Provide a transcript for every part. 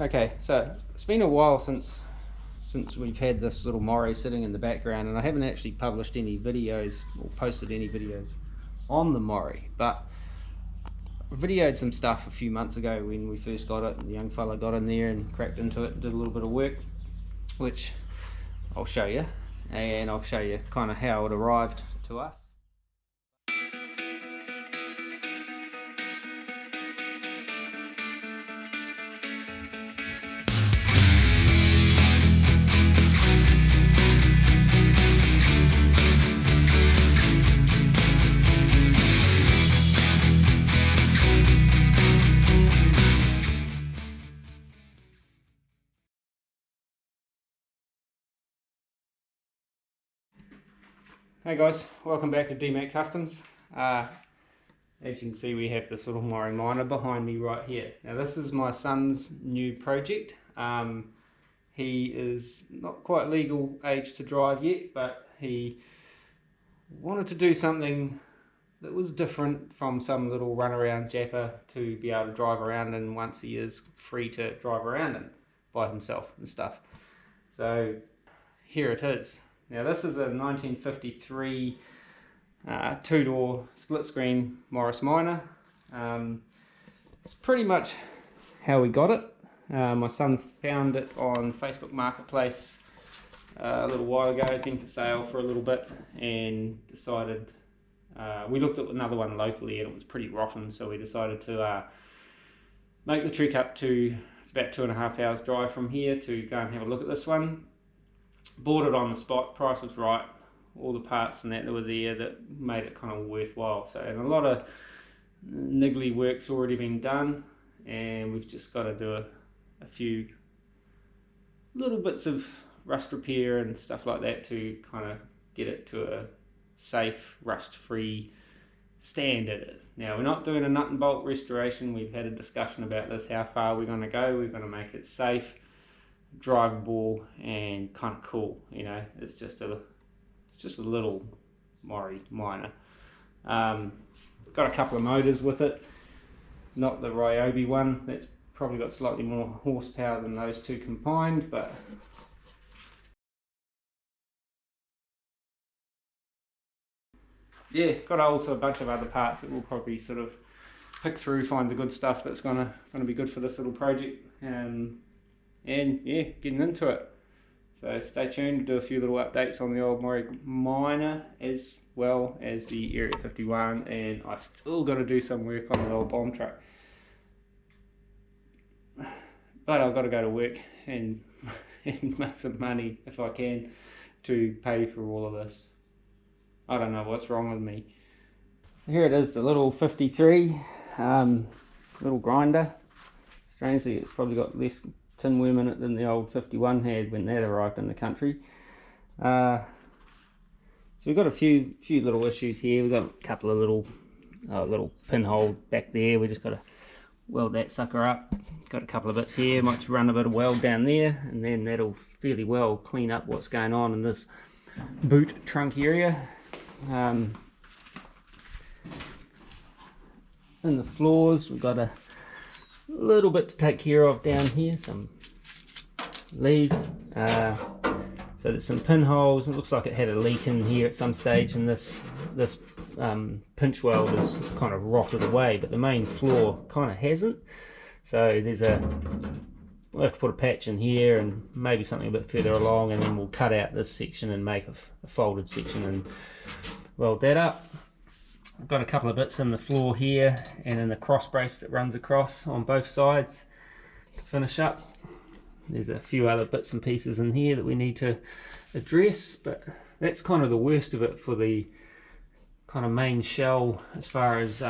Okay, so it's been a while since we've had this little Morrie sitting in the background, and I haven't actually published any videos or posted any videos on the Morrie, but I videoed some stuff a few months ago when we first got it, and the young fella got in there and cracked into it and did a little bit of work, which I'll show you, and I'll show you kind of how it arrived to us. Hey guys, welcome back to DMAC Customs. As you can see, we have this little Morrie miner behind me right here. Now this is my son's new project. He is not quite legal age to drive yet, but he wanted to do something that was different from some little runaround japper to be able to drive around in once he is free to drive around in by himself and stuff. So here it is. Now this is a 1953 two-door split-screen Morris Minor. It's pretty much how we got it. My son found it on Facebook Marketplace a little while ago. It'd been for sale for a little bit and decided, we looked at another one locally and it was pretty rotten, so we decided to make the trek up to, it's about 2.5 hours drive from here, to go and have a look at this one. Bought it on the spot, price was right, all the parts and that were there that made it kind of worthwhile. So, and a lot of niggly work's already been done, and we've just got to do a few little bits of rust repair and stuff like that to kind of get it to a safe, rust-free standard. Now, we're not doing a nut and bolt restoration. We've had a discussion about this, how far we're going to go. We're going to make it safe, drivable, and kind of cool. You know, it's just a little Morrie miner. Got a couple of motors with it, not the Ryobi one. That's probably got slightly more horsepower than those two combined, but yeah, got also a bunch of other parts that we'll probably sort of pick through, find the good stuff that's gonna be good for this little project. And yeah, getting into it. So stay tuned to do a few little updates on the old Morrie Miner as well as the Area 51, and I still got to do some work on the old bomb truck. But I've got to go to work and make some money if I can to pay for all of this. I don't know what's wrong with me. So here it is, the little 53 little grinder. Strangely, it's probably got less tin worm in it than the old 51 had when that arrived in the country. So we've got a few little issues here. We've got a couple of little pinhole back there. We just got to weld that sucker up. Got a couple of bits here. Might run a bit of weld down there, and then that'll fairly well clean up what's going on in this boot trunk area. In the floors, we've got a little bit to take care of down here, some leaves, so there's some pinholes. It looks like it had a leak in here at some stage, and this pinch weld is kind of rotted away, but the main floor kind of hasn't. So we'll have to put a patch in here and maybe something a bit further along, and then we'll cut out this section and make a folded section and weld that up. I've got a couple of bits in the floor here and in the cross brace that runs across on both sides to finish up. There's a few other bits and pieces in here that we need to address, but that's kind of the worst of it for the kind of main shell as far as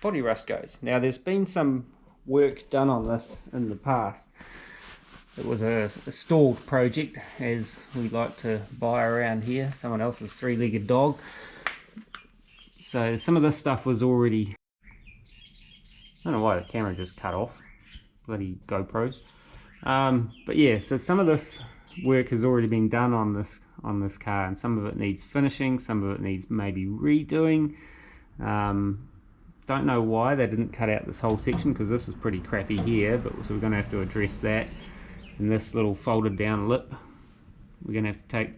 body rust goes. Now, there's been some work done on this in the past. It was a stalled project, as we like to buy around here, someone else's three-legged dog. So some of this stuff was already, I don't know why the camera just cut off, bloody GoPros. But yeah, so some of this work has already been done on this car, and some of it needs finishing, some of it needs maybe redoing. Don't don't know why they didn't cut out this whole section, because this is pretty crappy here, but so we're going to have to address that. And this little folded down lip, we're going to have to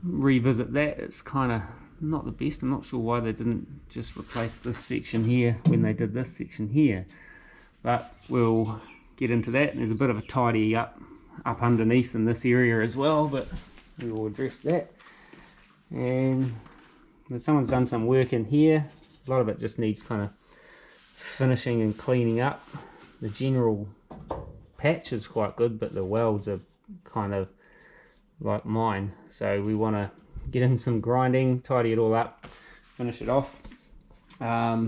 revisit that. It's kind of not the best. I'm not sure why they didn't just replace this section here when they did this section here, but we'll get into that. And there's a bit of a tidy up underneath in this area as well, but we will address that. And someone's done some work in here. A lot of it just needs kind of finishing and cleaning up. The general patch is quite good, but the welds are kind of like mine, so we want to get in some grinding, tidy it all up, finish it off. A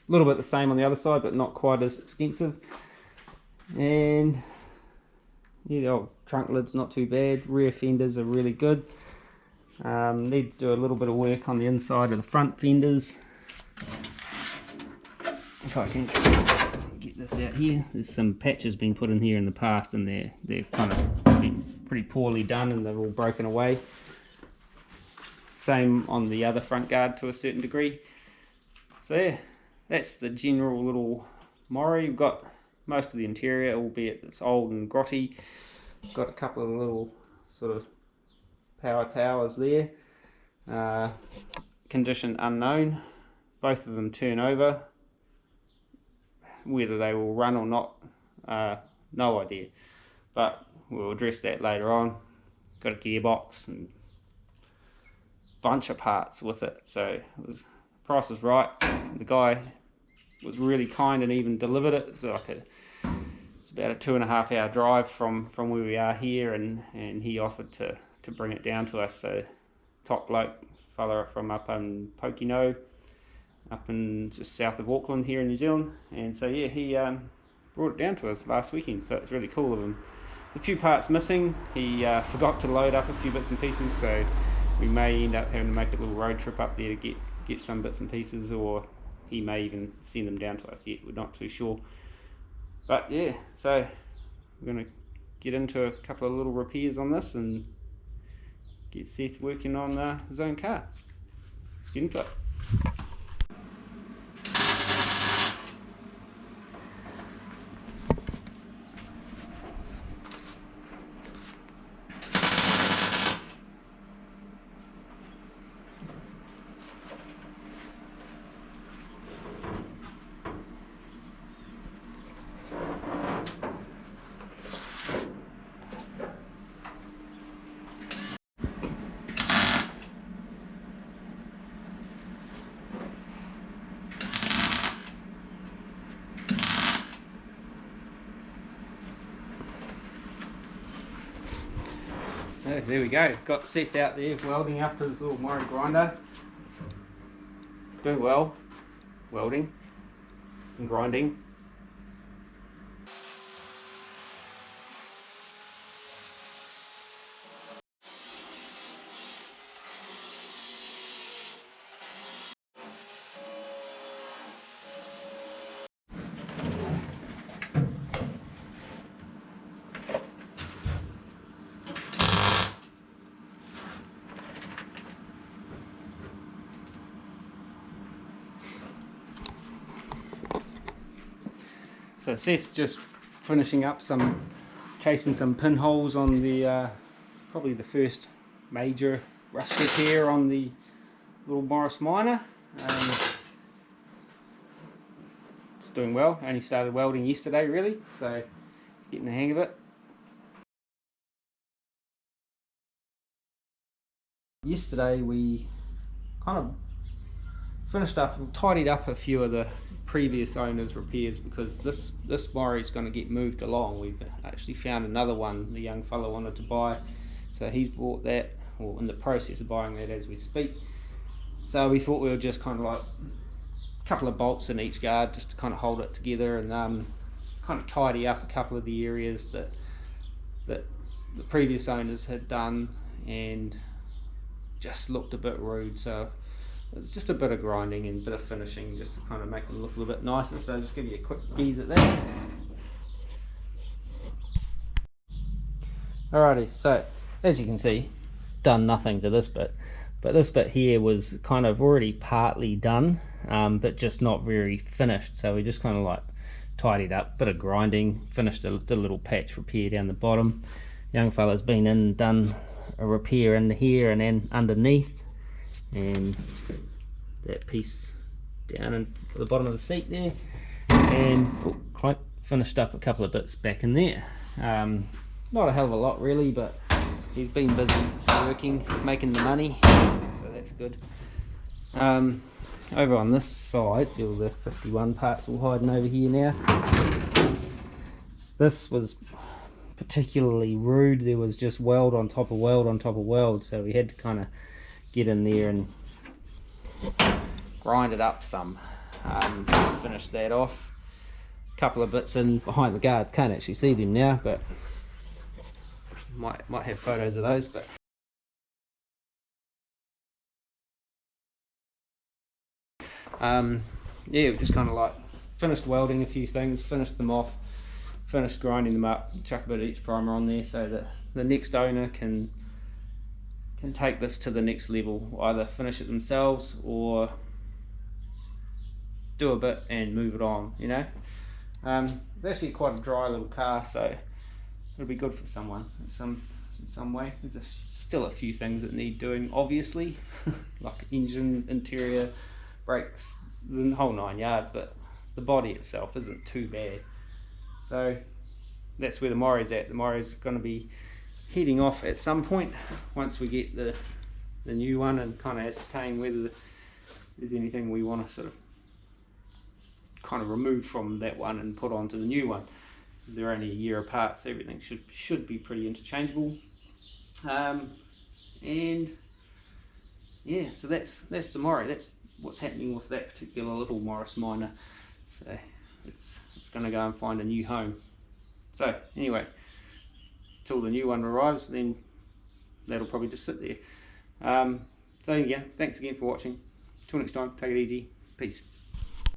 little bit the same on the other side, but not quite as extensive. And yeah, the old trunk lid's not too bad. Rear fenders are really good. Need to do a little bit of work on the inside of the front fenders. If I can get this out here, there's some patches been put in here in the past, and they're kind of been pretty poorly done, and they're all broken away. Same on the other front guard to a certain degree. So yeah, that's the general little Morrie. We've got most of the interior, albeit it's old and grotty. Got a couple of little sort of power towers there. Condition unknown. Both of them turn over. Whether they will run or not, no idea. But we'll address that later on. Got a gearbox and bunch of parts with it. So the price was right. The guy was really kind and even delivered it. So it's about a 2.5 hour drive from where we are here, and he offered to bring it down to us. So top bloke, fella from up in Pokeno, up in just south of Auckland here in New Zealand. And so yeah, he brought it down to us last weekend, so it's really cool of him. There's a few parts missing. He forgot to load up a few bits and pieces, so we may end up having to make a little road trip up there to get some bits and pieces, or he may even send them down to us yet. We're not too sure. But yeah, so we're going to get into a couple of little repairs on this and get Seth working on his own car. Let's get into it. Oh, there we go, got Seth out there welding up his little Morrie grinder. Doing well, welding and grinding. So Seth's just finishing up chasing some pinholes on the probably the first major rust repair on the little Morris Minor. It's doing well. I only started welding yesterday really, so getting the hang of it. Yesterday we kind of finished up and tidied up a few of the previous owners' repairs, because this Morrie is going to get moved along. We've actually found another one the young fellow wanted to buy, so he's bought that, or in the process of buying that as we speak. So we thought we would just kind of like a couple of bolts in each guard just to kind of hold it together, and kind of tidy up a couple of the areas that the previous owners had done and just looked a bit rude. So it's just a bit of grinding and a bit of finishing just to kind of make them look a little bit nicer. So just give you a quick gaze at that. Alrighty, so as you can see, done nothing to this bit, but this bit here was kind of already partly done. but just not very finished, so we just kind of like tidied up, bit of grinding, finished the little patch repair down the bottom. Young fella's been in and done a repair in here and then underneath, and that piece down in the bottom of the seat there, and finished up a couple of bits back in there. Not a hell of a lot really, but he's been busy working, making the money, so that's good. Over on this side, all the 51 parts all hiding over here now. This was particularly rude. There was just weld on top of weld on top of weld, so we had to kind of get in there and grind it up some. Finish that off. A couple of bits in behind the guards, can't actually see them now, but might have photos of those. But yeah, we've just kind of like finished welding a few things, finished them off, finished grinding them up, chuck a bit of each primer on there so that the next owner can take this to the next level, either finish it themselves or do a bit and move it on, you know. It's actually quite a dry little car, so it'll be good for someone in some way. There's still a few things that need doing, obviously, like engine, interior, brakes, the whole 9 yards, but the body itself isn't too bad. So that's where the Morrie's at. The Morrie's going to be heading off at some point once we get the new one and kind of ascertain whether there's anything we want to sort of kind of remove from that one and put onto the new one. They're only a year apart, so everything should be pretty interchangeable. And yeah, so that's the Morrie. That's what's happening with that particular little Morris Minor. So it's going to go and find a new home. So anyway, till the new one arrives, then that'll probably just sit there. So yeah, thanks again for watching. Till next time, take it easy. Peace.